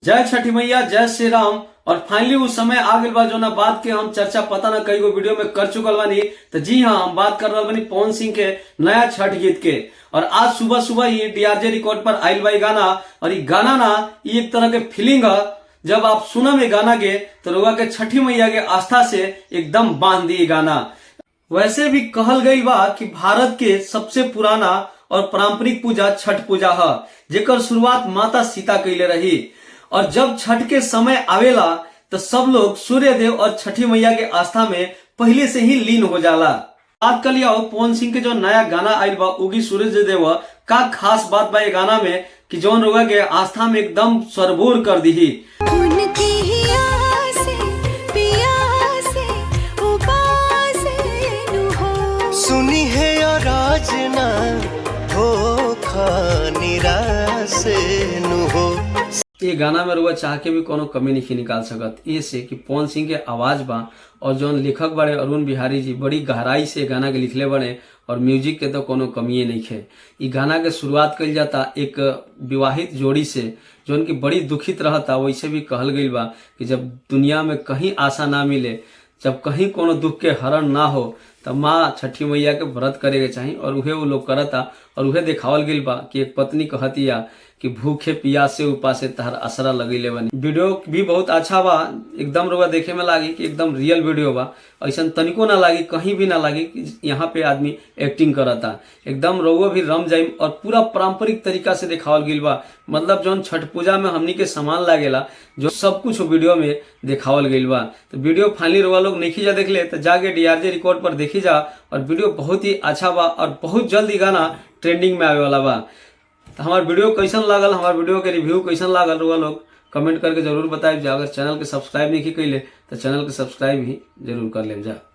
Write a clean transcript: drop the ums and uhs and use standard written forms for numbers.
जय छठी मैया, जय श्री राम। और फाइनली उस समय आ गइल बा जो ना बात के हम चर्चा पता ना कई गो वीडियो में कर चुकल बानी। तो जी हाँ, हम बात कर रहे बानी पवन सिंह के नया छठ गीत के। और आज सुबह सुबह ही डीआरजे रिकॉर्ड पर आइल बा गाना। और ये गाना ना ये एक तरह के फीलिंग है, जब आप सुनम ये गाना के तो लोग के छठी मैया के आस्था से एकदम बांध दी गाना। वैसे भी कहल गई बा कि भारत के सबसे पुराना और पारंपरिक पूजा छठ पूजा है, जेकर शुरुआत माता सीता कैले रही। और जब छठ के समय आवेला तो सब लोग सूर्य देव और छठी मैया के आस्था में पहले से ही लीन हो जाला। बात कर लिया पवन सिंह के जो नया गाना आयल बा उगी सूर्य देव का खास बात बा ये गाना में कि जौन रोगा के आस्था में एकदम सरबोर कर दी। सुनी है राजना हो निराश हो। ये गाना में रुआ चाह के भी कोनो कमी नहीं निकाल सकत, ये से कि पवन सिंह के आवाज बा और जौन लेखक बड़े अरुण बिहारी जी बड़ी गहराई से गाना के लिखले बड़े और म्यूजिक के तो कोनो कमी नहीं है। ये गाना के शुरुआत कल जाता एक विवाहित जोड़ी से जौन की बड़ी दुखित रहता। वैसे भी कहल गई बा कि जब दुनिया में कहीं आशा ना मिले, जब कहीं कोनो दुख के हरण ना हो, तब माँ छठी मैया के व्रत करे के चाहिए। और उहे वो लोग करता और उहे दिखावल गई बा कि एक पत्नी कहतिया कि भूखे प्यासे उपासे तहर असरा लगेले बनी। वीडियो भी बहुत अच्छा बा, एकदम रुआ देखे में लागी कि एकदम रियल वीडियो बा। ऐसा तनिको ना लागी, कहीं भी ना लागी कि यहाँ पे आदमी एक्टिंग करता। एकदम रुआ भी रम जाइम और पूरा पारंपरिक तरीका से दिखावल गई बा। मतलब जौन छठ पूजा में हमनी के सामान लागेला जो सब कुछ वीडियो में दिखावल गई बा। तो वीडियो फाइनली रुआ लोग नहीं जा देख ले तो जाके डीआरजे रिकॉर्ड पर देखी जा। और वीडियो बहुत ही अच्छा बा और बहुत जल्द ही गाना ट्रेंडिंग में आवे वाला बा। तो हमार वीडियो कैसन लागल, हमार वीडियो के रिव्यू कैसन लागल रुआ लोग कमेंट करके जरूर बताइए। अगर चैनल के सब्सक्राइब नहीं कैले तो चैनल के सब्सक्राइब भी जरूर कर ले जा।